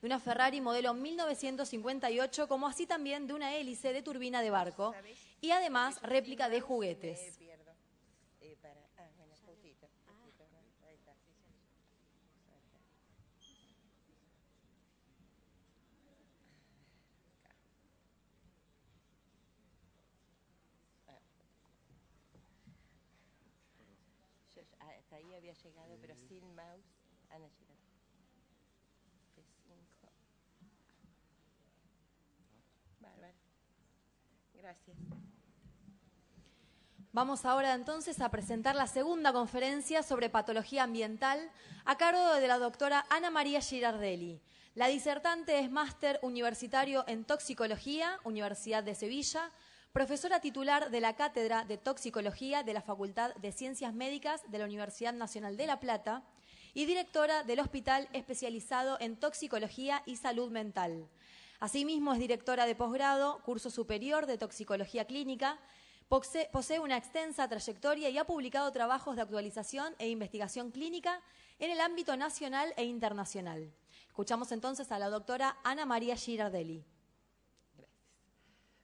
de una Ferrari modelo 1958, como así también de una hélice de turbina de barco, y además réplica de juguetes. Hasta ahí había llegado, pero sin mouse. Ana, llegado. P5. Bárbaro. Gracias. Vamos ahora entonces a presentar la segunda conferencia sobre patología ambiental a cargo de la doctora Ana María Girardelli. La disertante es máster universitario en toxicología, Universidad de Sevilla, profesora titular de la Cátedra de Toxicología de la Facultad de Ciencias Médicas de la Universidad Nacional de La Plata y directora del Hospital Especializado en Toxicología y Salud Mental. Asimismo, es directora de posgrado, curso superior de toxicología clínica. Posee una extensa trayectoria y ha publicado trabajos de actualización e investigación clínica en el ámbito nacional e internacional. Escuchamos entonces a la doctora Ana María Girardelli. Gracias.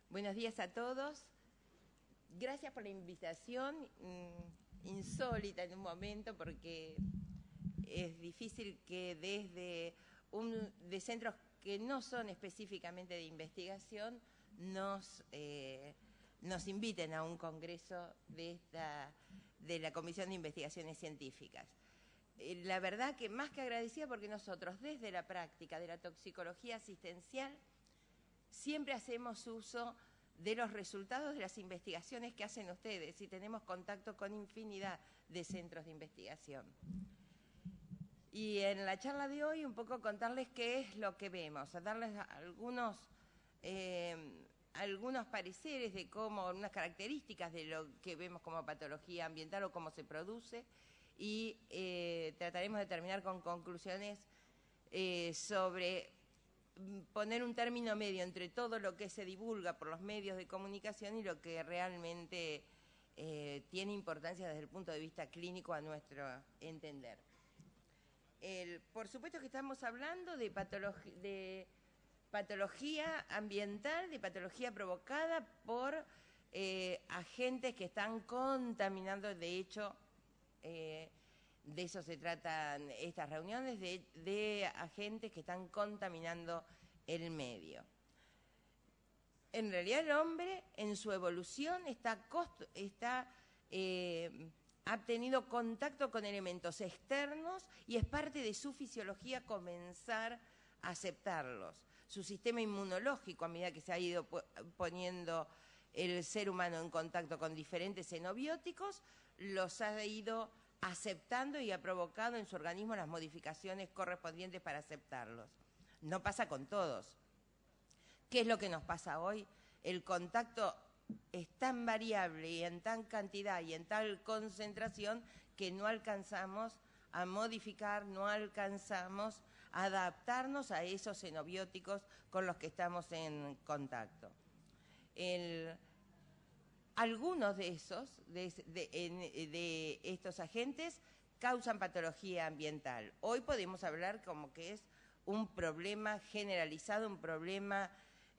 Buenos días a todos. Gracias por la invitación, insólita en un momento, porque es difícil que desde de centros que no son específicamente de investigación nos inviten a un congreso de la Comisión de Investigaciones Científicas. La verdad que más que agradecida, porque nosotros desde la práctica de la toxicología asistencial siempre hacemos uso de los resultados de las investigaciones que hacen ustedes y tenemos contacto con infinidad de centros de investigación. Y en la charla de hoy un poco contarles qué es lo que vemos, a darles algunos pareceres de cómo, unas características de lo que vemos como patología ambiental o cómo se produce, y trataremos de terminar con conclusiones sobre poner un término medio entre todo lo que se divulga por los medios de comunicación y lo que realmente tiene importancia desde el punto de vista clínico a nuestro entender. Por supuesto que estamos hablando de patología ambiental, de patología provocada por agentes que están contaminando. De hecho, de eso se tratan estas reuniones, de agentes que están contaminando el medio. En realidad el hombre en su evolución ha tenido contacto con elementos externos y es parte de su fisiología comenzar a aceptarlos. Su sistema inmunológico, a medida que se ha ido poniendo el ser humano en contacto con diferentes xenobióticos, los ha ido aceptando y ha provocado en su organismo las modificaciones correspondientes para aceptarlos. No pasa con todos. ¿Qué es lo que nos pasa hoy? El contacto es tan variable y en tan cantidad y en tal concentración que no alcanzamos a modificar, no alcanzamos a adaptarnos a esos xenobióticos con los que estamos en contacto. Algunos de estos agentes causan patología ambiental. Hoy podemos hablar como que es un problema generalizado, un problema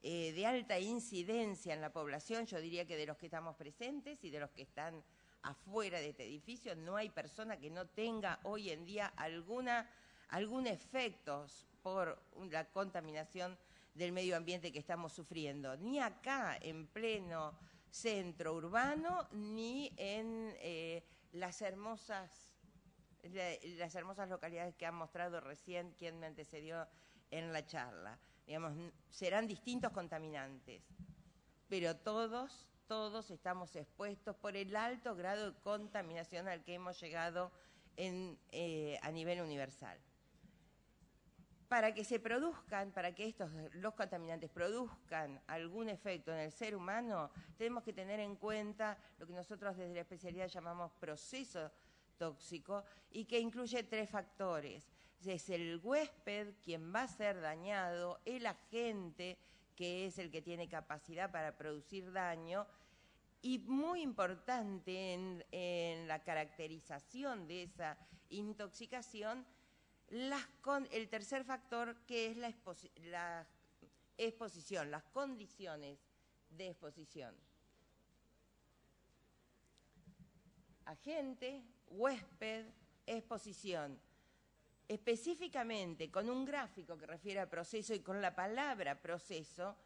de alta incidencia en la población. Yo diría que de los que estamos presentes y de los que están afuera de este edificio, no hay persona que no tenga hoy en día algún efecto por la contaminación del medio ambiente que estamos sufriendo, ni acá en pleno centro urbano, ni en las hermosas localidades que han mostrado recién quien me antecedió en la charla. Digamos, serán distintos contaminantes, pero todos estamos expuestos por el alto grado de contaminación al que hemos llegado a nivel universal. Para que los contaminantes produzcan algún efecto en el ser humano, tenemos que tener en cuenta lo que nosotros desde la especialidad llamamos proceso tóxico, y que incluye 3 factores. Es el huésped quien va a ser dañado, el agente que es el que tiene capacidad para producir daño, y muy importante en la caracterización de esa intoxicación, El tercer factor, que es la exposición, las condiciones de exposición. Agente, huésped, exposición. Específicamente con un gráfico que refiere al proceso y con la palabra proceso,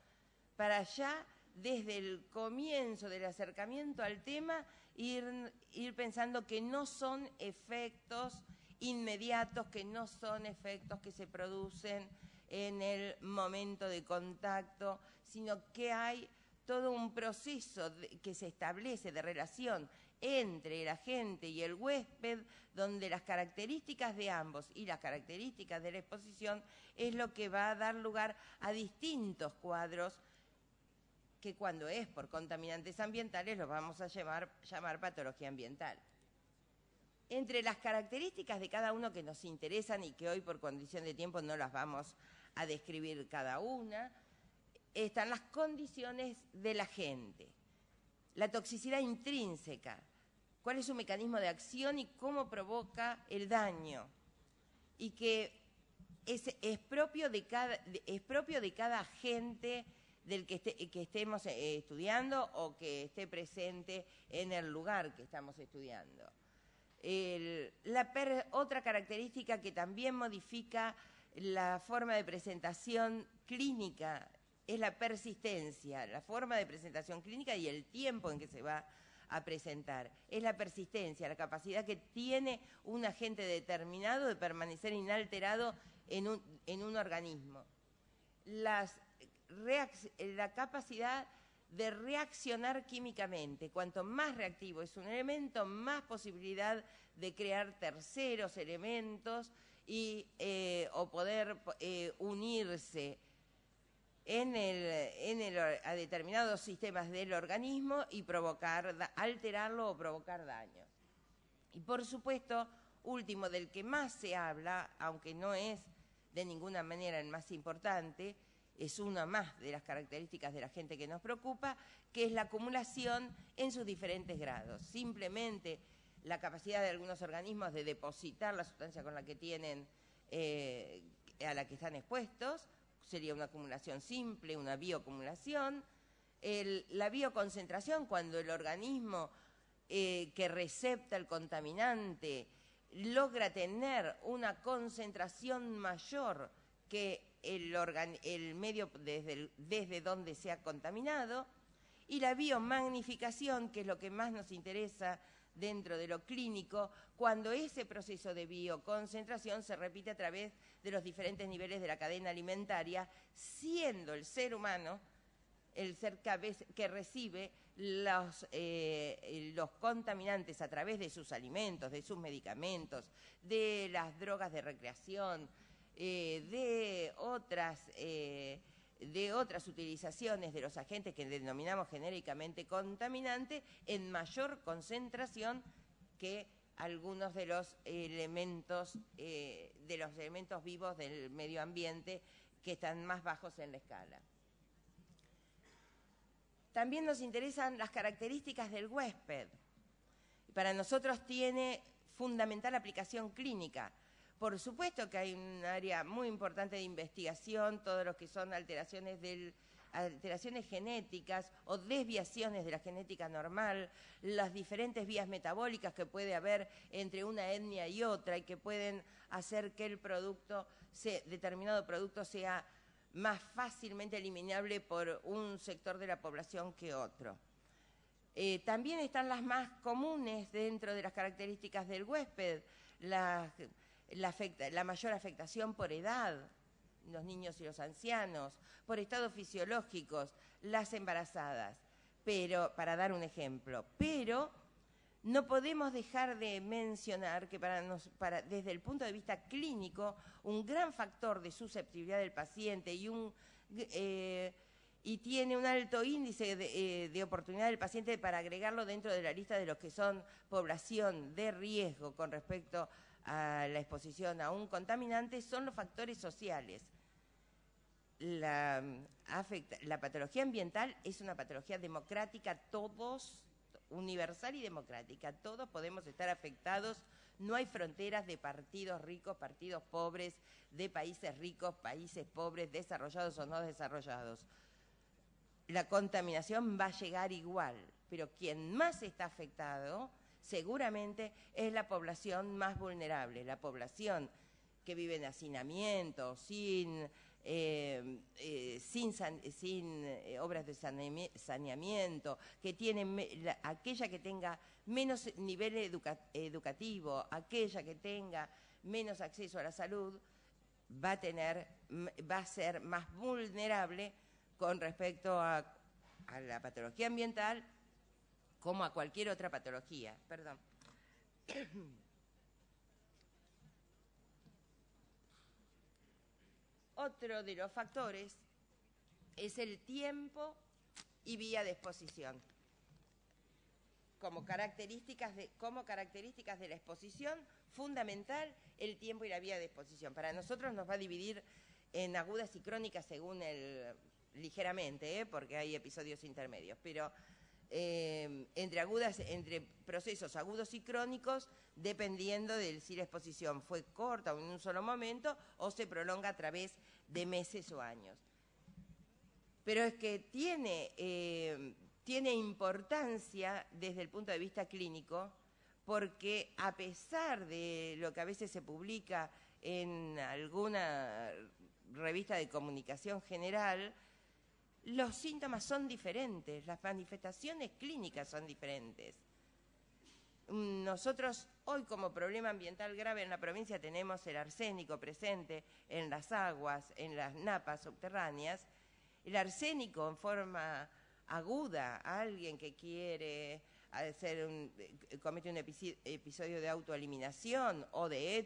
para ya desde el comienzo del acercamiento al tema ir pensando que no son efectos inmediatos, que no son efectos que se producen en el momento de contacto, sino que hay todo un proceso que se establece de relación entre el agente y el huésped, donde las características de ambos y las características de la exposición es lo que va a dar lugar a distintos cuadros que cuando es por contaminantes ambientales los vamos a llamar patología ambiental. Entre las características de cada uno que nos interesan y que hoy por condición de tiempo no las vamos a describir cada una, están las condiciones del agente, la toxicidad intrínseca, cuál es su mecanismo de acción y cómo provoca el daño, y que es propio de cada agente del que estemos estudiando o que esté presente en el lugar que estamos estudiando. Otra característica que también modifica la forma de presentación clínica es la persistencia, la forma de presentación clínica y el tiempo en que se va a presentar. Es la persistencia, la capacidad que tiene un agente determinado de permanecer inalterado en un organismo. La capacidad de reaccionar químicamente. Cuanto más reactivo es un elemento, más posibilidad de crear terceros elementos o poder unirse a determinados sistemas del organismo y alterarlo o provocar daños. Y por supuesto, último, del que más se habla, aunque no es de ninguna manera el más importante, es una más de las características del agente que nos preocupa, que es la acumulación en sus diferentes grados. Simplemente la capacidad de algunos organismos de depositar la sustancia con la que tienen, a la que están expuestos, sería una acumulación simple, una bioacumulación. La bioconcentración, cuando el organismo que recepta el contaminante logra tener una concentración mayor que el medio desde donde se ha contaminado, y la biomagnificación, que es lo que más nos interesa dentro de lo clínico, cuando ese proceso de bioconcentración se repite a través de los diferentes niveles de la cadena alimentaria, siendo el ser humano el ser que recibe los contaminantes a través de sus alimentos, de sus medicamentos, de las drogas de recreación, de otras utilizaciones de los agentes que denominamos genéricamente contaminantes en mayor concentración que algunos de los elementos vivos del medio ambiente que están más bajos en la escala. También nos interesan las características del huésped. Para nosotros tiene fundamental aplicación clínica. Por supuesto que hay un área muy importante de investigación, todo lo que son alteraciones genéticas o desviaciones de la genética normal, las diferentes vías metabólicas que puede haber entre una etnia y otra y que pueden hacer que determinado producto sea más fácilmente eliminable por un sector de la población que otro. También están las más comunes dentro de las características del huésped, la mayor afectación por edad, los niños y los ancianos, por estados fisiológicos, las embarazadas, para dar un ejemplo. Pero no podemos dejar de mencionar que desde el punto de vista clínico, un gran factor de susceptibilidad del paciente y tiene un alto índice de oportunidad del paciente para agregarlo dentro de la lista de los que son población de riesgo con respecto a la exposición a un contaminante, son los factores sociales. La patología ambiental es una patología democrática, universal y democrática. Todos podemos estar afectados, No hay fronteras de partidos ricos, partidos pobres, de países ricos, países pobres, desarrollados o no desarrollados. La contaminación va a llegar igual, pero quien más está afectado seguramente es la población más vulnerable, la población que vive en hacinamiento, sin obras de saneamiento, que tiene aquella que tenga menos nivel educativo, aquella que tenga menos acceso a la salud, va a ser más vulnerable con respecto a la patología ambiental como a cualquier otra patología. Perdón. Otro de los factores es el tiempo y vía de exposición. Como características de la exposición, fundamental el tiempo y la vía de exposición. Para nosotros nos va a dividir en agudas y crónicas según ligeramente, porque hay episodios intermedios, pero entre procesos agudos y crónicos, dependiendo de si la exposición fue corta o en un solo momento o se prolonga a través de meses o años. Pero es que tiene importancia desde el punto de vista clínico, porque a pesar de lo que a veces se publica en alguna revista de comunicación general, los síntomas son diferentes, las manifestaciones clínicas son diferentes. Nosotros hoy como problema ambiental grave en la provincia tenemos el arsénico presente en las aguas, en las napas subterráneas. El arsénico en forma aguda, a alguien que quiere comete un episodio de autoeliminación o de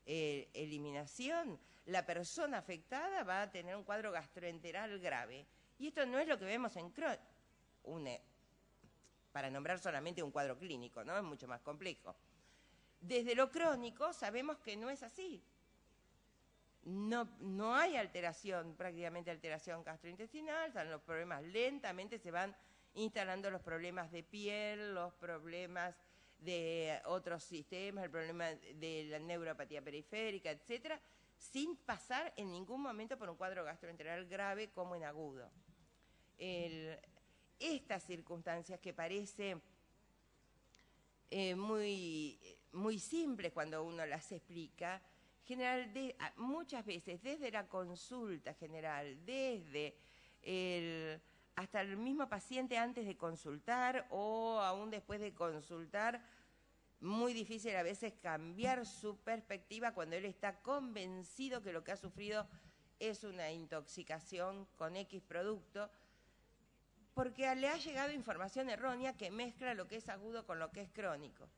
heteroeliminación, la persona afectada va a tener un cuadro gastroenteral grave. Y esto no es lo que vemos en Crohn, para nombrar solamente un cuadro clínico, ¿no? Es mucho más complejo. Desde lo crónico sabemos que no es así. No hay prácticamente alteración gastrointestinal, están los problemas, lentamente se van instalando los problemas de piel, los problemas de otros sistemas, el problema de la neuropatía periférica, etcétera, sin pasar en ningún momento por un cuadro gastroenteral grave como en agudo. Estas circunstancias que parecen muy simples cuando uno las explica, muchas veces desde la consulta general, hasta el mismo paciente antes de consultar o aún después de consultar, muy difícil a veces cambiar su perspectiva cuando él está convencido que lo que ha sufrido es una intoxicación con X producto, porque le ha llegado información errónea que mezcla lo que es agudo con lo que es crónico.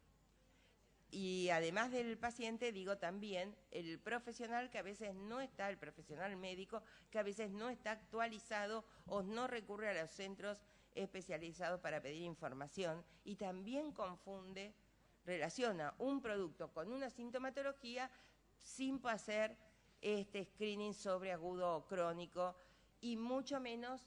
Y además del paciente, digo también el profesional que a veces no está, el profesional médico, que a veces no está actualizado o no recurre a los centros especializados para pedir información y también relaciona un producto con una sintomatología sin hacer este screening sobre agudo o crónico y mucho menos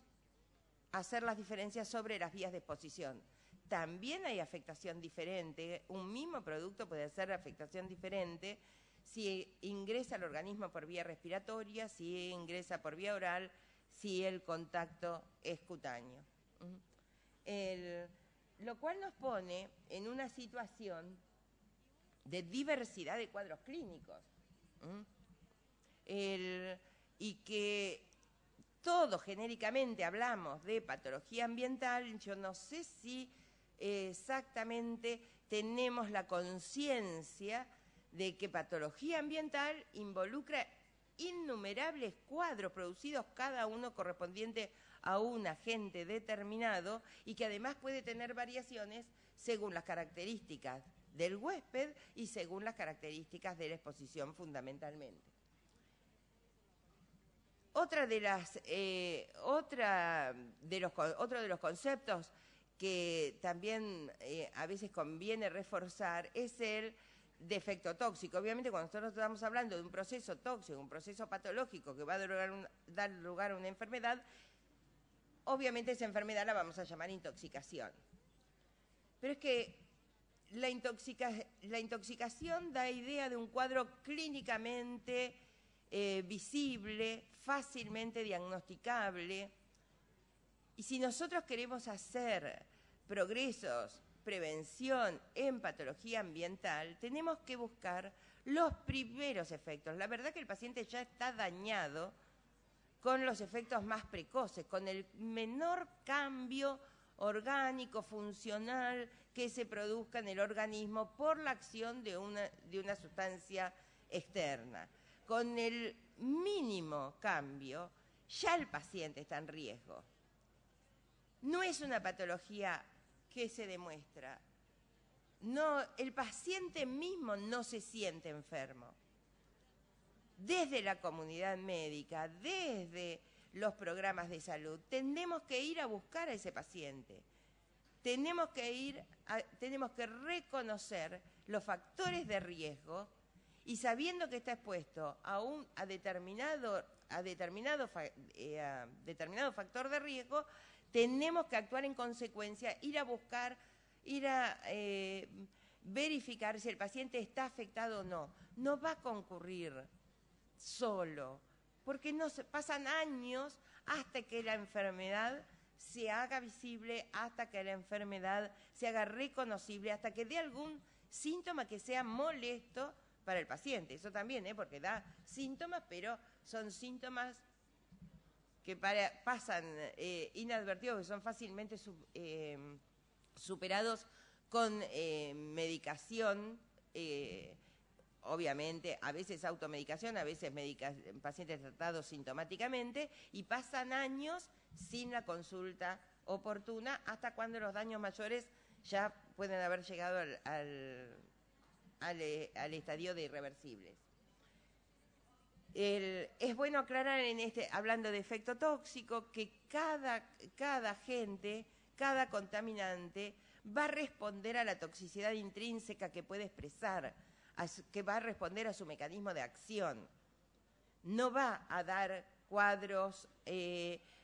hacer las diferencias sobre las vías de exposición. También hay afectación diferente, un mismo producto puede hacer afectación diferente si ingresa al organismo por vía respiratoria, si ingresa por vía oral, si el contacto es cutáneo. Lo cual nos pone en una situación de diversidad de cuadros clínicos. Y que todos genéricamente hablamos de patología ambiental, yo no sé si exactamente tenemos la conciencia de que patología ambiental involucra innumerables cuadros producidos cada uno correspondiente a un agente determinado y que además puede tener variaciones según las características del huésped y según las características de la exposición fundamentalmente. Otro de los conceptos que también a veces conviene reforzar es el defecto tóxico. Obviamente cuando nosotros estamos hablando de un proceso tóxico, un proceso patológico que va a dar lugar a una enfermedad, obviamente esa enfermedad la vamos a llamar intoxicación. Pero es que La intoxicación da idea de un cuadro clínicamente visible, fácilmente diagnosticable. Y si nosotros queremos hacer progresos, prevención en patología ambiental, tenemos que buscar los primeros efectos. La verdad que el paciente ya está dañado con los efectos más precoces, con el menor cambio orgánico, funcional, que se produzca en el organismo por la acción de una sustancia externa. Con el mínimo cambio, ya el paciente está en riesgo. No es una patología que se demuestra. No, el paciente mismo no se siente enfermo. Desde la comunidad médica, desde los programas de salud, tenemos que ir a buscar a ese paciente. Tenemos que reconocer los factores de riesgo y sabiendo que está expuesto a determinado factor de riesgo, tenemos que actuar en consecuencia, ir a buscar, verificar si el paciente está afectado o no. No va a concurrir solo, porque pasan años hasta que la enfermedad se haga visible, hasta que la enfermedad se haga reconocible, hasta que dé algún síntoma que sea molesto para el paciente. Eso también, porque da síntomas, pero son síntomas que pasan inadvertidos, que son fácilmente superados con medicación, obviamente, a veces automedicación, a veces pacientes tratados sintomáticamente, y pasan años sin la consulta oportuna, hasta cuando los daños mayores ya pueden haber llegado al estadio de irreversibles. Es bueno aclarar hablando de efecto tóxico, que cada agente, cada contaminante va a responder a la toxicidad intrínseca que puede expresar, que va a responder a su mecanismo de acción. No va a dar cuadros,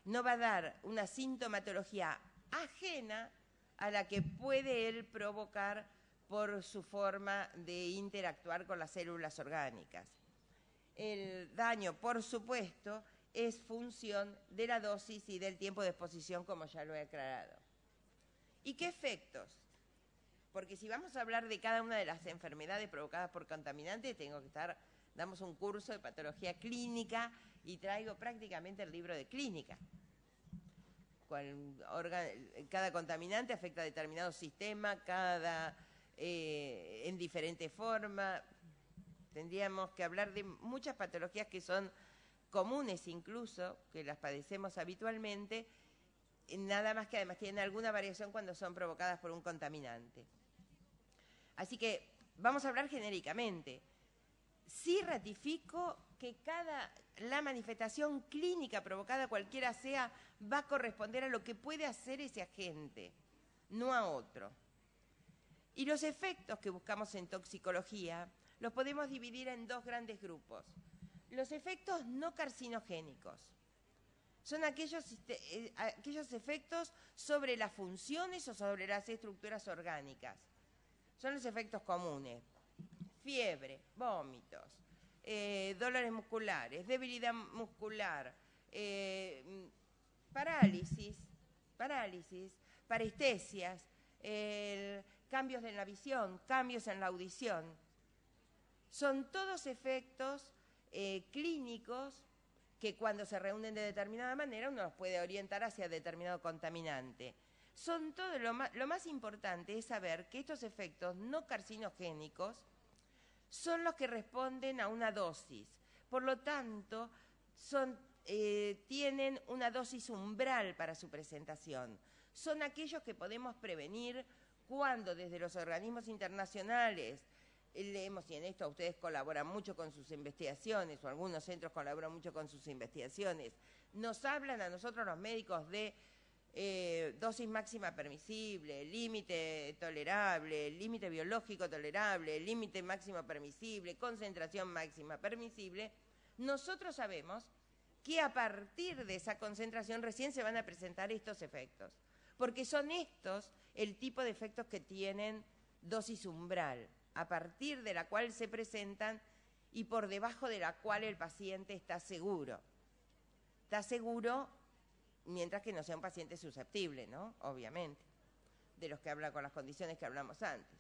no va a dar una sintomatología ajena a la que puede él provocar por su forma de interactuar con las células orgánicas. El daño, por supuesto, es función de la dosis y del tiempo de exposición, como ya lo he aclarado. ¿Y qué efectos? Porque si vamos a hablar de cada una de las enfermedades provocadas por contaminantes, damos un curso de patología clínica y traigo prácticamente el libro de clínica. Cada contaminante afecta a determinado sistema, en diferente forma. Tendríamos que hablar de muchas patologías que son comunes incluso, que las padecemos habitualmente, nada más que además tienen alguna variación cuando son provocadas por un contaminante. Así que vamos a hablar genéricamente. Sí ratifico que la manifestación clínica provocada, cualquiera sea, va a corresponder a lo que puede hacer ese agente, no a otro. Y los efectos que buscamos en toxicología los podemos dividir en dos grandes grupos. Los efectos no carcinogénicos son aquellos efectos sobre las funciones o sobre las estructuras orgánicas. Son los efectos comunes: fiebre, vómitos, dolores musculares, debilidad muscular, parálisis, parestesias, cambios en la visión, cambios en la audición. Son todos efectos clínicos que cuando se reúnen de determinada manera uno los puede orientar hacia determinado contaminante. Lo más importante es saber que estos efectos no carcinogénicos son los que responden a una dosis. Por lo tanto, tienen una dosis umbral para su presentación. Son aquellos que podemos prevenir cuando desde los organismos internacionales leemos, y en esto ustedes colaboran mucho con sus investigaciones, o algunos centros colaboran mucho con sus investigaciones, nos hablan a nosotros los médicos de dosis máxima permisible, límite tolerable, límite biológico tolerable, límite máximo permisible, concentración máxima permisible. Nosotros sabemos que a partir de esa concentración recién se van a presentar estos efectos, porque son estos el tipo de efectos que tienen dosis umbral, a partir de la cual se presentan y por debajo de la cual el paciente está seguro. Está seguro mientras que no sea un paciente susceptible, ¿no? Obviamente, de los que habla con las condiciones que hablamos antes.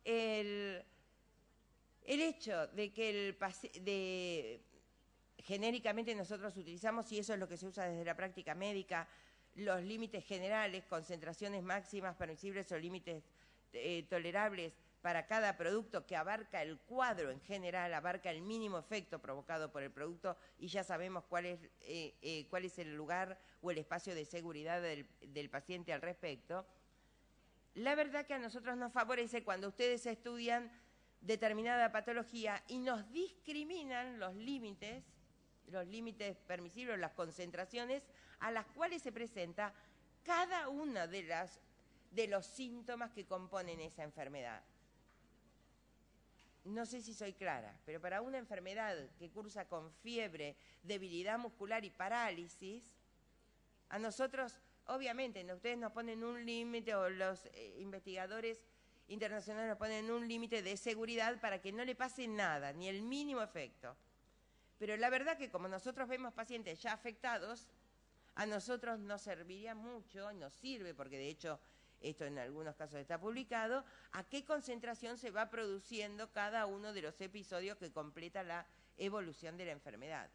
El hecho de que genéricamente nosotros utilizamos, y eso es lo que se usa desde la práctica médica, los límites generales, concentraciones máximas permisibles o límites tolerables para cada producto, que abarca el cuadro en general, abarca el mínimo efecto provocado por el producto, y ya sabemos cuál es el lugar o el espacio de seguridad del paciente al respecto. La verdad que a nosotros nos favorece cuando ustedes estudian determinada patología y nos discriminan los límites permisibles, las concentraciones a las cuales se presenta cada una de los síntomas que componen esa enfermedad. No sé si soy clara, pero para una enfermedad que cursa con fiebre, debilidad muscular y parálisis, a nosotros, obviamente, ustedes nos ponen un límite, o los investigadores internacionales nos ponen un límite de seguridad para que no le pase nada, ni el mínimo efecto. Pero la verdad que como nosotros vemos pacientes ya afectados, a nosotros nos serviría mucho, nos sirve, porque de hecho esto en algunos casos está publicado, a qué concentración se va produciendo cada uno de los episodios que completa la evolución de la enfermedad.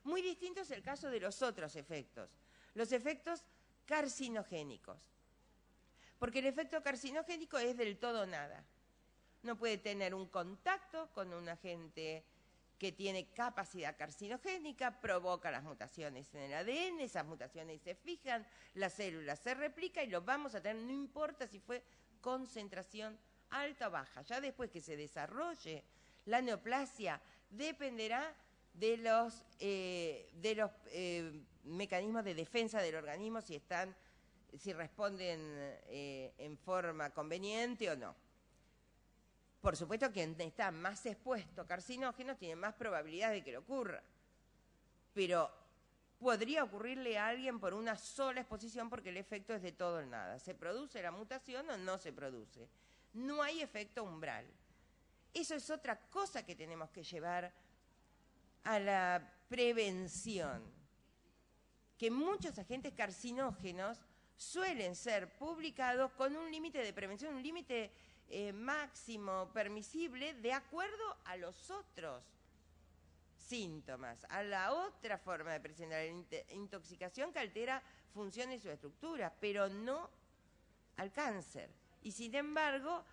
Muy distinto es el caso de los otros efectos, los efectos carcinogénicos. Porque el efecto carcinogénico es del todo nada. No puede tener un contacto con un agente que tiene capacidad carcinogénica, provoca las mutaciones en el ADN, esas mutaciones se fijan, la célula se replica y lo vamos a tener, no importa si fue concentración alta o baja. Ya después que se desarrolle la neoplasia, dependerá de los mecanismos de defensa del organismo, si responden en forma conveniente o no. Por supuesto, quien está más expuesto a carcinógenos tiene más probabilidad de que le ocurra. Pero podría ocurrirle a alguien por una sola exposición porque el efecto es de todo o nada. ¿Se produce la mutación o no se produce? No hay efecto umbral. Eso es otra cosa que tenemos que llevar a la prevención. Que muchos agentes carcinógenos suelen ser publicados con un límite de prevención, un límite máximo permisible de acuerdo a los otros síntomas, a la otra forma de presentar la intoxicación que altera funciones o estructuras, pero no al cáncer. Y sin embargo,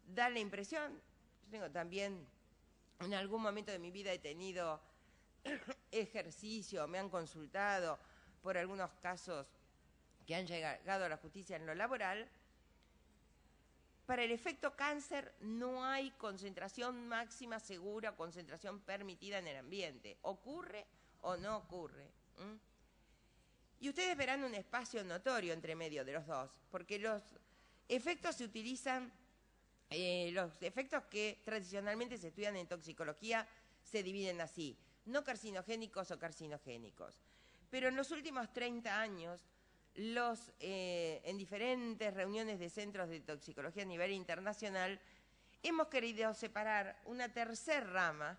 da la impresión, yo tengo también, en algún momento de mi vida he tenido ejercicio, me han consultado por algunos casos que han llegado a la justicia en lo laboral. Para el efecto cáncer no hay concentración máxima segura, concentración permitida en el ambiente. ¿Ocurre o no ocurre? Y ustedes verán un espacio notorio entre medio de los dos, porque los efectos se utilizan, los efectos que tradicionalmente se estudian en toxicología se dividen así, no carcinogénicos o carcinogénicos. Pero en los últimos 30 años, en diferentes reuniones de centros de toxicología a nivel internacional, hemos querido separar una tercera rama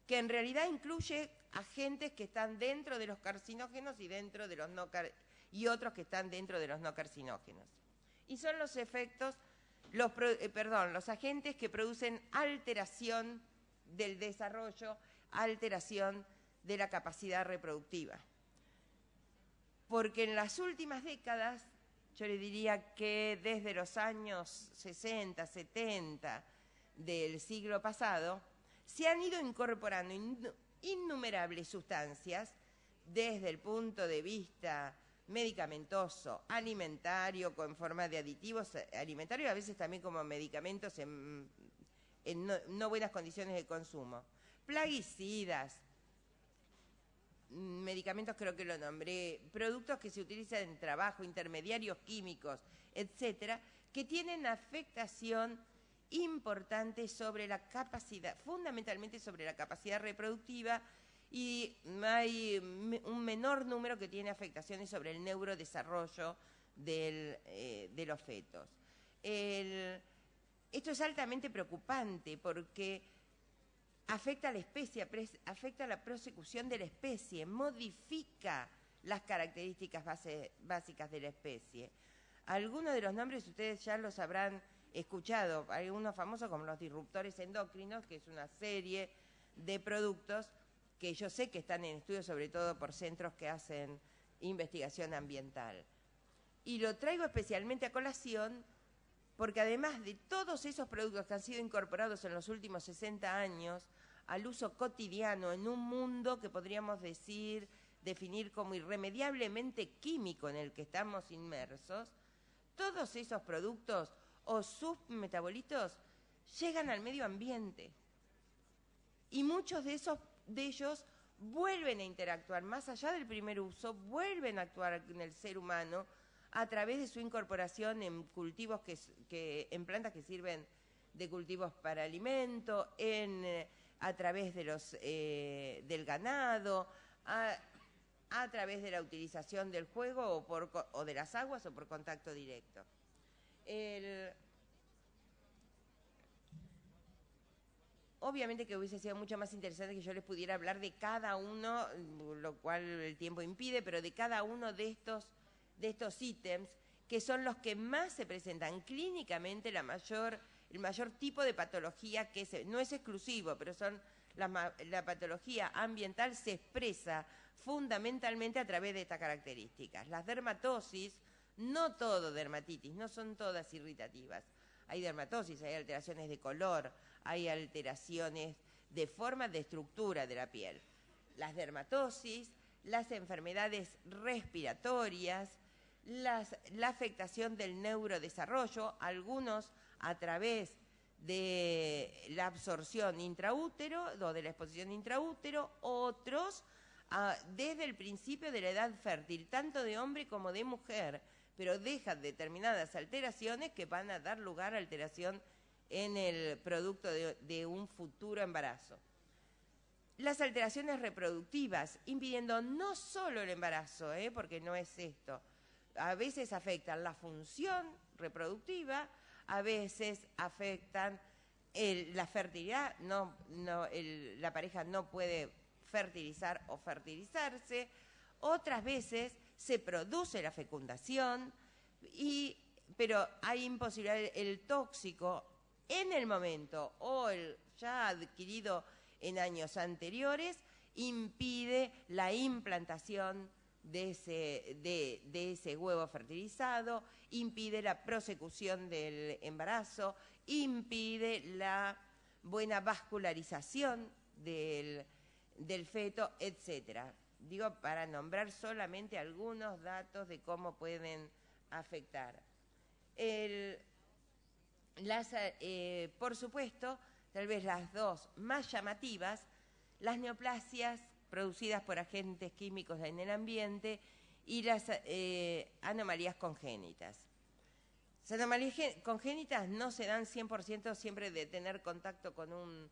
que en realidad incluye agentes que están dentro de los carcinógenos y otros que están dentro de los no carcinógenos. Y son los efectos, los agentes que producen alteración del desarrollo, alteración de la capacidad reproductiva. Porque en las últimas décadas, yo le diría que desde los años 60, 70 del siglo pasado, se han ido incorporando innumerables sustancias desde el punto de vista medicamentoso, alimentario, con forma de aditivos alimentarios, a veces también como medicamentos en no buenas condiciones de consumo, plaguicidas, medicamentos, creo que lo nombré, productos que se utilizan en trabajo, intermediarios químicos, etcétera, que tienen afectación importante sobre la capacidad, fundamentalmente sobre la capacidad reproductiva, y hay un menor número que tiene afectaciones sobre el neurodesarrollo de los fetos. Esto es altamente preocupante porque afecta a la especie, afecta a la prosecución de la especie, modifica las características básicas de la especie. Algunos de los nombres ustedes ya los habrán escuchado, hay unos famosos como los disruptores endocrinos, que es una serie de productos que yo sé que están en estudio, sobre todo por centros que hacen investigación ambiental. Y lo traigo especialmente a colación porque además de todos esos productos que han sido incorporados en los últimos 60 años al uso cotidiano en un mundo que podríamos definir como irremediablemente químico en el que estamos inmersos, todos esos productos o sus metabolitos llegan al medio ambiente. Y muchos de ellos vuelven a interactuar, más allá del primer uso, vuelven a actuar en el ser humano a través de su incorporación en cultivos en plantas que sirven de cultivos para alimento, a través de del ganado, a través de la utilización del fuego o de las aguas o por contacto directo. Obviamente que hubiese sido mucho más interesante que yo les pudiera hablar de cada uno, lo cual el tiempo impide, pero de cada uno de estos ítems, que son los que más se presentan clínicamente, el mayor tipo de patología no es exclusivo, pero la patología ambiental se expresa fundamentalmente a través de estas características. Las dermatosis, no todo dermatitis, no son todas irritativas. Hay dermatosis, hay alteraciones de color, hay alteraciones de forma, de estructura de la piel. Las dermatosis, las enfermedades respiratorias, la afectación del neurodesarrollo, algunos a través de la absorción intraútero o de la exposición intraútero, otros desde el principio de la edad fértil, tanto de hombre como de mujer, pero dejan determinadas alteraciones que van a dar lugar a alteración en el producto de un futuro embarazo. Las alteraciones reproductivas, impidiendo no solo el embarazo, porque no es esto, a veces afectan la función reproductiva, a veces afectan la fertilidad, la pareja no puede fertilizar o fertilizarse, otras veces se produce la fecundación, pero hay imposibilidad, el tóxico en el momento o el ya adquirido en años anteriores impide la implantación de ese huevo fertilizado, impide la prosecución del embarazo, impide la buena vascularización del feto, etcétera. Digo, para nombrar solamente algunos datos de cómo pueden afectar. Por supuesto, tal vez las dos más llamativas, las neoplasias producidas por agentes químicos en el ambiente y las anomalías congénitas. Las anomalías congénitas no se dan 100% siempre de tener contacto con un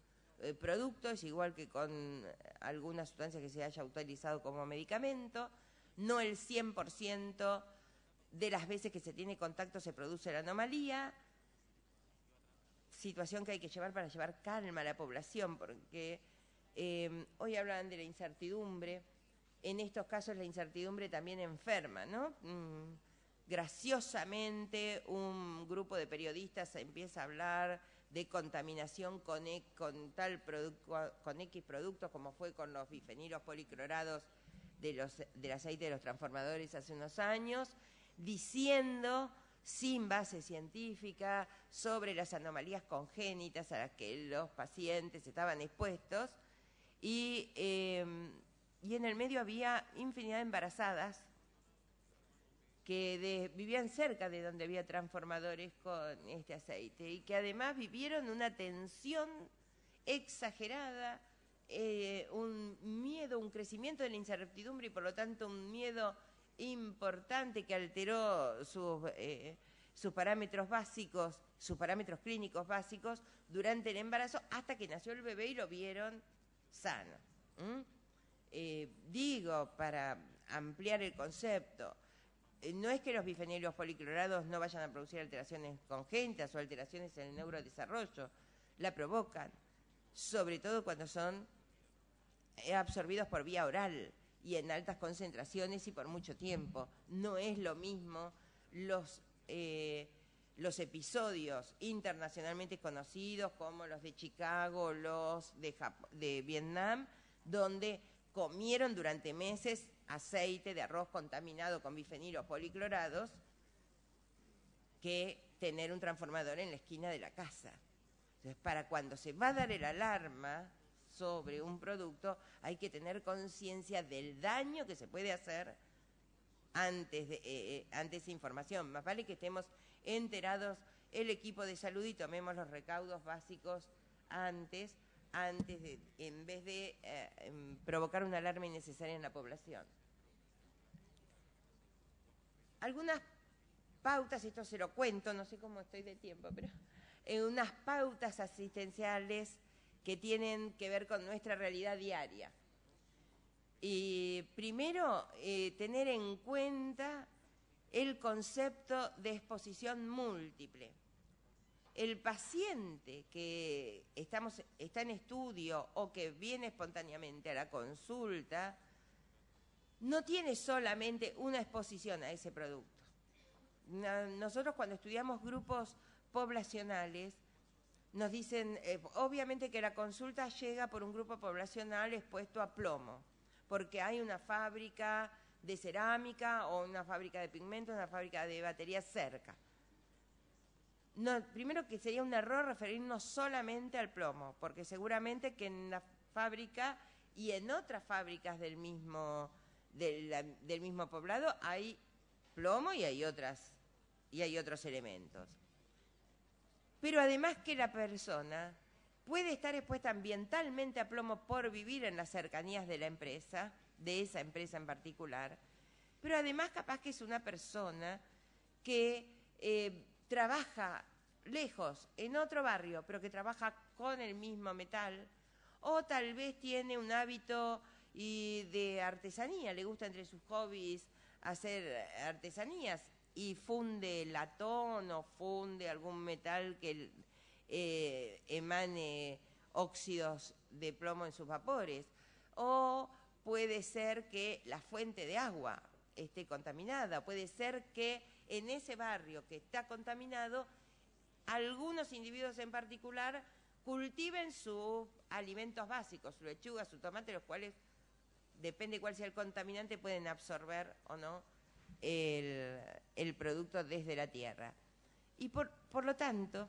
producto, es igual que con alguna sustancia que se haya utilizado como medicamento, no el 100% de las veces que se tiene contacto se produce la anomalía, situación que hay que llevar para llevar calma a la población, porque hoy hablan de la incertidumbre, en estos casos la incertidumbre también enferma, ¿no? Graciosamente un grupo de periodistas empieza a hablar de contaminación con X productos, como fue con los bifenilos policlorados del aceite de los transformadores hace unos años, diciendo sin base científica sobre las anomalías congénitas a las que los pacientes estaban expuestos, y en el medio había infinidad de embarazadas que vivían cerca de donde había transformadores con este aceite y que además vivieron una tensión exagerada, un miedo, un crecimiento de la incertidumbre y por lo tanto un miedo importante que alteró sus parámetros básicos, sus parámetros clínicos básicos durante el embarazo hasta que nació el bebé y lo vieron sano. Digo, para ampliar el concepto, no es que los bifenilos policlorados no vayan a producir alteraciones congénitas o alteraciones en el neurodesarrollo, la provocan, sobre todo cuando son absorbidos por vía oral y en altas concentraciones y por mucho tiempo. No es lo mismo los episodios internacionalmente conocidos como los de Chicago, los de Vietnam, donde comieron durante meses aceite de arroz contaminado con bifenilos policlorados, que tener un transformador en la esquina de la casa. Entonces, para cuando se va a dar el alarma sobre un producto, hay que tener conciencia del daño que se puede hacer ante esa información. Más vale que estemos enterados el equipo de salud y tomemos los recaudos básicos antes en vez de provocar una alarma innecesaria en la población. Algunas pautas, esto se lo cuento, no sé cómo estoy de tiempo, pero unas pautas asistenciales que tienen que ver con nuestra realidad diaria. Y primero, tener en cuenta el concepto de exposición múltiple. El paciente que está en estudio o que viene espontáneamente a la consulta no tiene solamente una exposición a ese producto. Nosotros cuando estudiamos grupos poblacionales nos dicen, obviamente que la consulta llega por un grupo poblacional expuesto a plomo, porque hay una fábrica de cerámica o una fábrica de pigmentos, una fábrica de baterías cerca. No, primero que sería un error referirnos solamente al plomo, porque seguramente que en la fábrica y en otras fábricas del mismo poblado hay plomo y hay otros elementos. Pero además que la persona puede estar expuesta ambientalmente a plomo por vivir en las cercanías de la empresa, de esa empresa en particular, pero además capaz que es una persona que trabaja lejos, en otro barrio, pero que trabaja con el mismo metal, o tal vez tiene un hábito de artesanía, le gusta entre sus hobbies hacer artesanías y funde latón o funde algún metal que emane óxidos de plomo en sus vapores, o puede ser que la fuente de agua esté contaminada, puede ser que en ese barrio que está contaminado algunos individuos en particular cultiven sus alimentos básicos, su lechuga, su tomate, los cuales, depende cuál sea el contaminante, pueden absorber o no el producto desde la tierra. Y por lo tanto,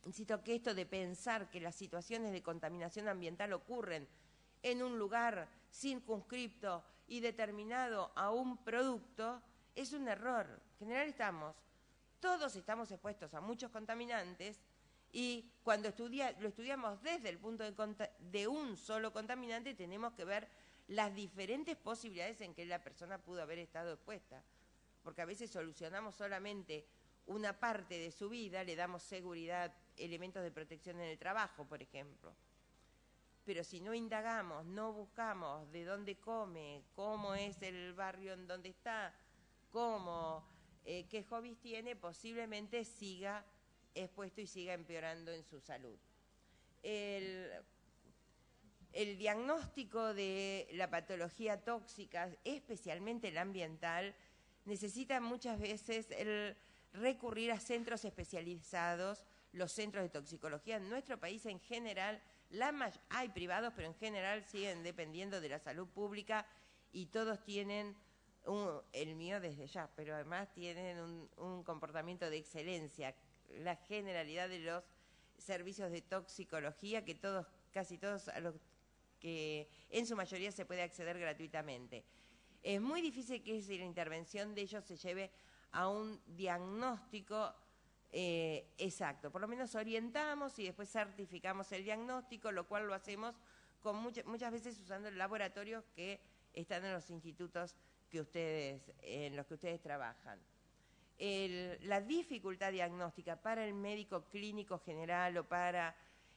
insisto que esto de pensar que las situaciones de contaminación ambiental ocurren en un lugar circunscripto y determinado a un producto es un error. En general todos estamos expuestos a muchos contaminantes y cuando lo estudiamos desde el punto de un solo contaminante tenemos que ver las diferentes posibilidades en que la persona pudo haber estado expuesta, porque a veces solucionamos solamente una parte de su vida, le damos seguridad, elementos de protección en el trabajo, por ejemplo. Pero si no indagamos, no buscamos de dónde come, cómo es el barrio en donde está, qué hobbies tiene, posiblemente siga expuesto y siga empeorando en su salud. El diagnóstico de la patología tóxica, especialmente la ambiental, necesita muchas veces el recurrir a centros especializados, los centros de toxicología. En nuestro país en general, hay privados, pero en general siguen dependiendo de la salud pública y todos tienen, el mío desde ya, pero además tienen un comportamiento de excelencia. La generalidad de los servicios de toxicología, que casi todos a los que en su mayoría se puede acceder gratuitamente. Es muy difícil que la intervención de ellos se lleve a un diagnóstico exacto. Por lo menos orientamos y después certificamos el diagnóstico, lo cual lo hacemos con muchas veces usando laboratorios que están en los institutos en los que ustedes trabajan. La dificultad diagnóstica para el médico clínico general o para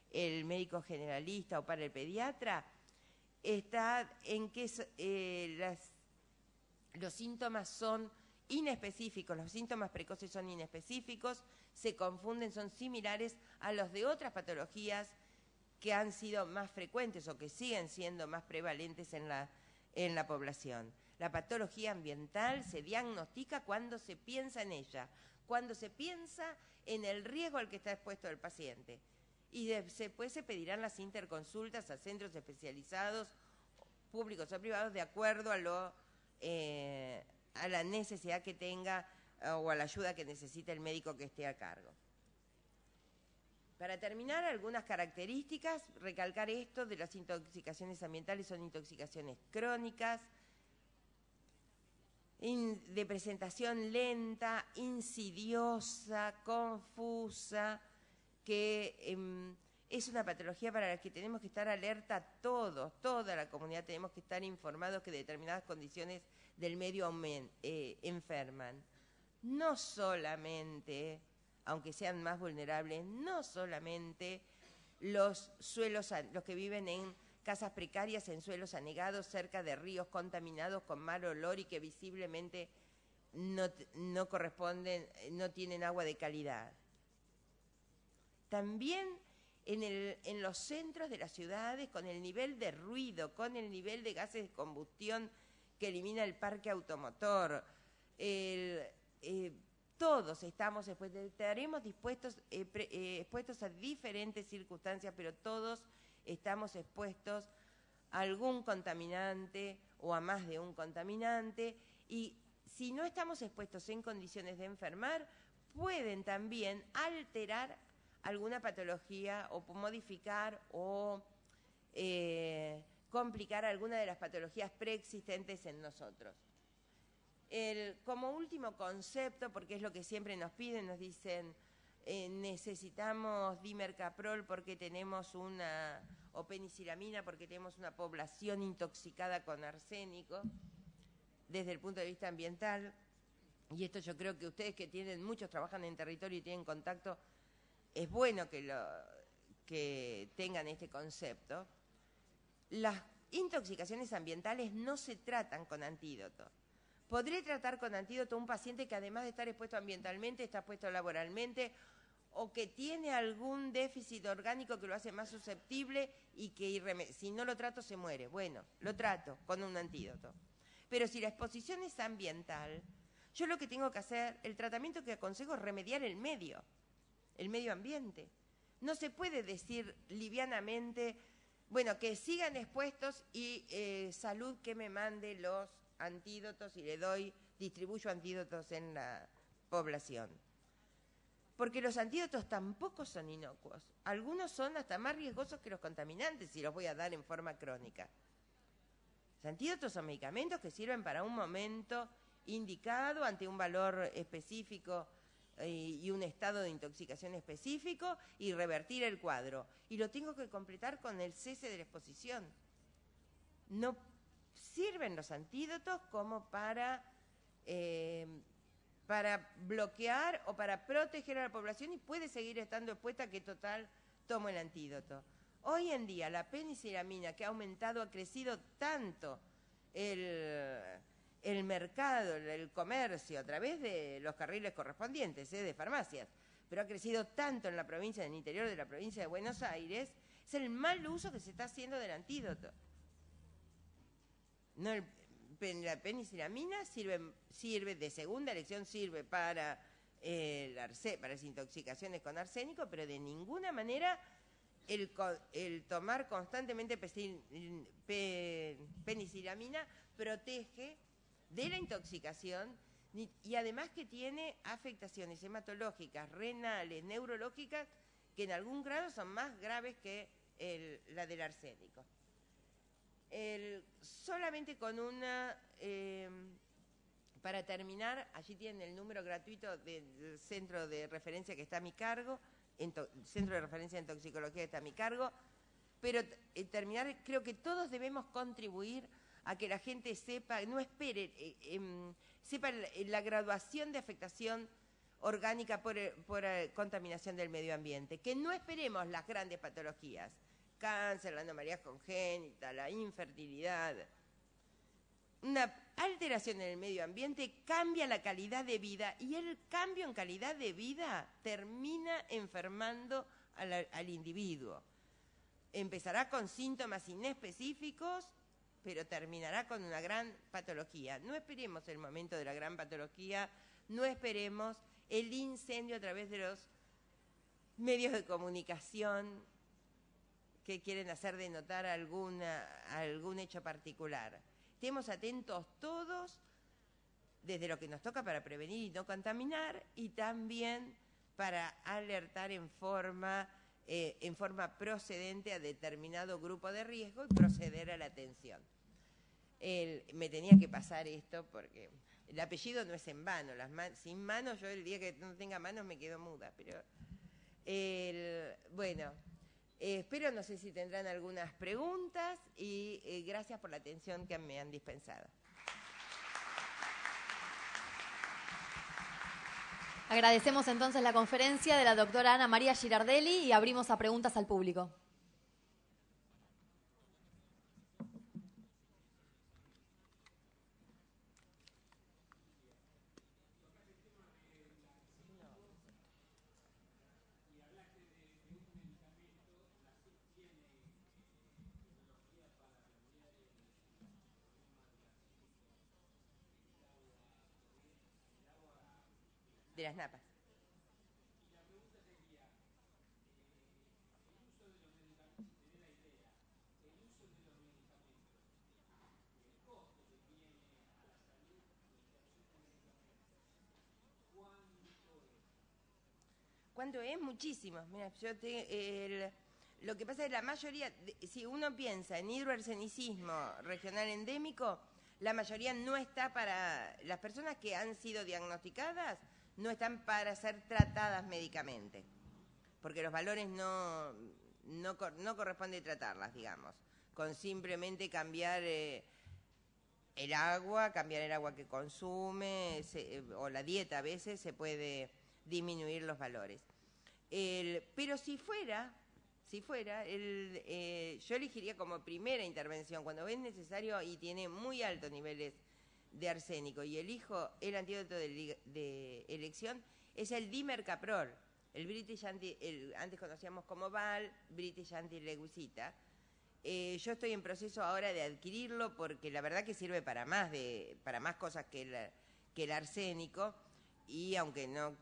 el médico generalista o para el pediatra está en que los síntomas son inespecíficos, los síntomas precoces son inespecíficos, se confunden, son similares a los de otras patologías que han sido más frecuentes o que siguen siendo más prevalentes en la población. La patología ambiental se diagnostica cuando se piensa en ella, cuando se piensa en el riesgo al que está expuesto el paciente. Y después se pedirán las interconsultas a centros especializados, públicos o privados, de acuerdo a la necesidad que tenga o a la ayuda que necesite el médico que esté a cargo. Para terminar, algunas características, recalcar esto de las intoxicaciones ambientales: son intoxicaciones crónicas, de presentación lenta, insidiosa, confusa, que es una patología para la que tenemos que estar alerta todos, toda la comunidad tenemos que estar informados que determinadas condiciones del medio enferman. No solamente, aunque sean más vulnerables, no solamente los que viven en casas precarias, en suelos anegados, cerca de ríos contaminados con mal olor y que visiblemente no corresponden, no tienen agua de calidad. También en los centros de las ciudades, con el nivel de ruido, con el nivel de gases de combustión que elimina el parque automotor, todos estamos estaremos expuestos a diferentes circunstancias, pero todos estamos expuestos a algún contaminante o a más de un contaminante, y si no estamos expuestos en condiciones de enfermar, pueden también alterar alguna patología o modificar o complicar alguna de las patologías preexistentes en nosotros. Como último concepto, porque es lo que siempre nos piden, nos dicen necesitamos dimercaprol porque tenemos o penicilamina porque tenemos una población intoxicada con arsénico, desde el punto de vista ambiental, y esto yo creo que ustedes que muchos trabajan en territorio y tienen contacto, es bueno que tengan este concepto. Las intoxicaciones ambientales no se tratan con antídoto. Podré tratar con antídoto a un paciente que, además de estar expuesto ambientalmente, está expuesto laboralmente, o que tiene algún déficit orgánico que lo hace más susceptible y que si no lo trato se muere. Bueno, lo trato con un antídoto. Pero si la exposición es ambiental, yo lo que tengo que hacer, el tratamiento que aconsejo es remediar el medio ambiente. No se puede decir livianamente, bueno, que sigan expuestos y salud que me mande los antídotos y distribuyo antídotos en la población. Porque los antídotos tampoco son inocuos. Algunos son hasta más riesgosos que los contaminantes si los voy a dar en forma crónica. Los antídotos son medicamentos que sirven para un momento indicado, ante un valor específico y un estado de intoxicación específico, y revertir el cuadro. Y lo tengo que completar con el cese de la exposición. No sirven los antídotos como para bloquear o para proteger a la población, y puede seguir estando expuesta, que total tomo el antídoto. Hoy en día la penicilamina, que ha aumentado, ha crecido tanto el mercado, el comercio, a través de los carriles correspondientes, de farmacias, pero ha crecido tanto en la provincia, en el interior de la provincia de Buenos Aires, es el mal uso que se está haciendo del antídoto. No, la penicilamina sirve de segunda elección, sirve para las intoxicaciones con arsénico, pero de ninguna manera el tomar constantemente penicilamina protege de la intoxicación, y además que tiene afectaciones hematológicas, renales, neurológicas, que en algún grado son más graves que la del arsénico. Solamente con para terminar, allí tienen el número gratuito del centro de referencia que está a mi cargo, centro de referencia en toxicología que está a mi cargo, pero terminar, creo que todos debemos contribuir a que la gente sepa, no espere, sepa la graduación de afectación orgánica por contaminación del medio ambiente, que no esperemos las grandes patologías, cáncer, la anomalía congénita, la infertilidad. alteración en el medio ambiente cambia la calidad de vida y el cambio en calidad de vida termina enfermando al individuo. Empezará con síntomas inespecíficos, pero terminará con una gran patología. No esperemos el momento de la gran patología, no esperemos el incendio a través de los medios de comunicación que quieren hacer denotar algún hecho particular. Estemos atentos todos, desde lo que nos toca para prevenir y no contaminar, y también para alertar en forma procedente a determinado grupo de riesgo y proceder a la atención. Me tenía que pasar esto porque el apellido no es en vano. Sin manos, yo el día que no tenga manos me quedo muda. Pero bueno, espero, no sé si tendrán algunas preguntas y gracias por la atención que me han dispensado. Agradecemos entonces la conferencia de la doctora Ana María Girardelli y abrimos a preguntas al público. De las napas. ¿Cuánto es? Muchísimo. Mira, lo que pasa es que la mayoría, si uno piensa en hidroarsenicismo regional endémico, la mayoría no está para, las personas que han sido diagnosticadas no están para ser tratadas médicamente, porque los valores no corresponde tratarlas, digamos, con simplemente cambiar el agua que consume, o la dieta a veces se puede disminuir los valores. Pero si fuera, yo elegiría como primera intervención, cuando es necesario y tiene muy altos niveles de arsénico, y elijo el antídoto de elección, es el dimercaprol, antes conocíamos como Val, British Anti-Leucita. Yo estoy en proceso ahora de adquirirlo porque la verdad que sirve para más cosas que el arsénico, y aunque no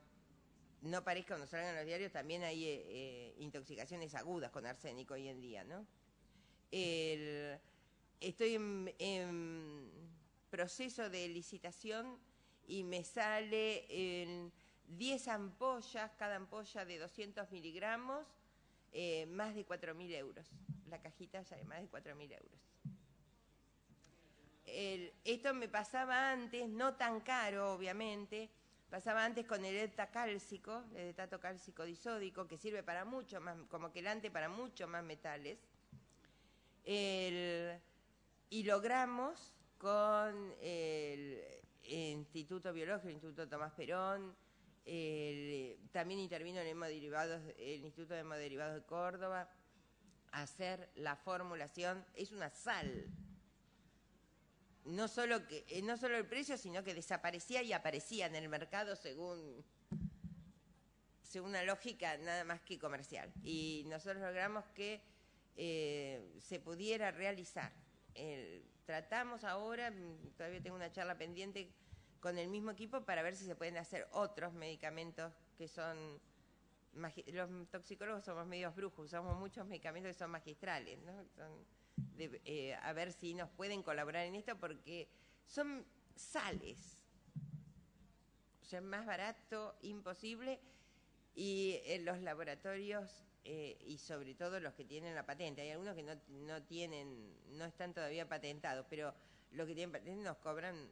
parezca o no salgan en los diarios, también hay intoxicaciones agudas con arsénico hoy en día, ¿no? Estoy en proceso de licitación y me sale en 10 ampollas, cada ampolla de 200 miligramos, más de 4.000 euros. La cajita sale más de 4.000 euros. Esto me pasaba antes, no tan caro, obviamente. Pasaba antes con el heptacálcico, el etato cálcico disódico, que sirve para mucho más, como quelante para mucho más metales. Y logramos con el Instituto Biológico, el Instituto Tomás Perón, también intervino en el Instituto de Hemoderivados de Córdoba, hacer la formulación. Es una sal. No solo el precio, sino que desaparecía y aparecía en el mercado según una lógica nada más que comercial. Y nosotros logramos que se pudiera realizar. Tratamos ahora, todavía tengo una charla pendiente con el mismo equipo para ver si se pueden hacer otros medicamentos que son... Los toxicólogos somos medios brujos, usamos muchos medicamentos que son magistrales, ¿no? A ver si nos pueden colaborar en esto, porque son sales. O sea, más barato, imposible, y en los laboratorios, y sobre todo los que tienen la patente, hay algunos que no están todavía patentados, pero los que tienen patente nos cobran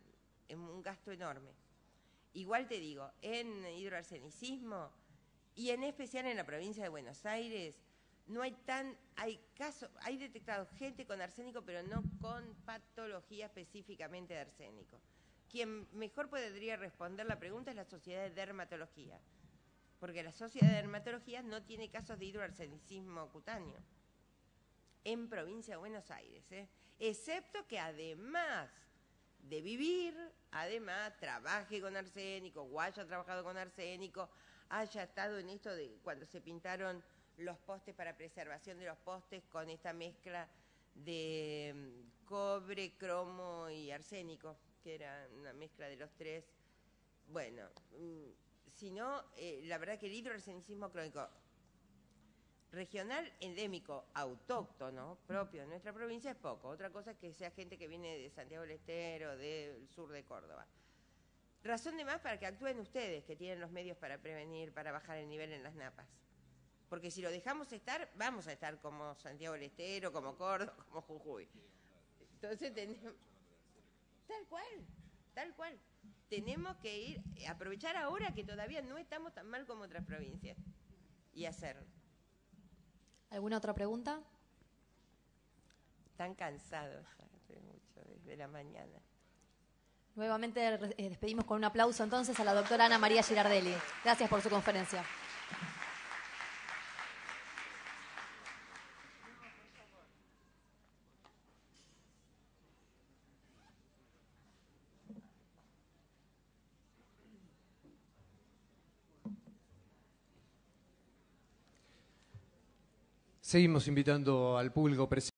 un gasto enorme. Igual te digo, en hidroarsenicismo, y en especial en la provincia de Buenos Aires, hay detectado gente con arsénico, pero no con patología específicamente de arsénico. Quien mejor podría responder la pregunta es la Sociedad de Dermatología, porque la Sociedad de Dermatología no tiene casos de hidroarsenicismo cutáneo en provincia de Buenos Aires, excepto que además de vivir, además trabaje con arsénico o haya trabajado con arsénico, haya estado en esto de cuando se pintaron los postes para preservación de los postes con esta mezcla de cobre, cromo y arsénico, que era una mezcla de los tres. Bueno, si no, la verdad que el hidroarsenicismo crónico regional, endémico, autóctono, propio de nuestra provincia es poco. Otra cosa es que sea gente que viene de Santiago del Estero, del sur de Córdoba. Razón de más para que actúen ustedes, que tienen los medios para prevenir, para bajar el nivel en las napas. Porque si lo dejamos estar, vamos a estar como Santiago del Estero, como Córdoba, como Jujuy. Entonces tenemos... Tal cual. Tenemos que ir, aprovechar ahora que todavía no estamos tan mal como otras provincias y hacerlo. ¿Alguna otra pregunta? Están cansados mucho desde la mañana. Nuevamente despedimos con un aplauso entonces a la doctora Ana María Girardelli. Gracias por su conferencia. Seguimos invitando al público presente.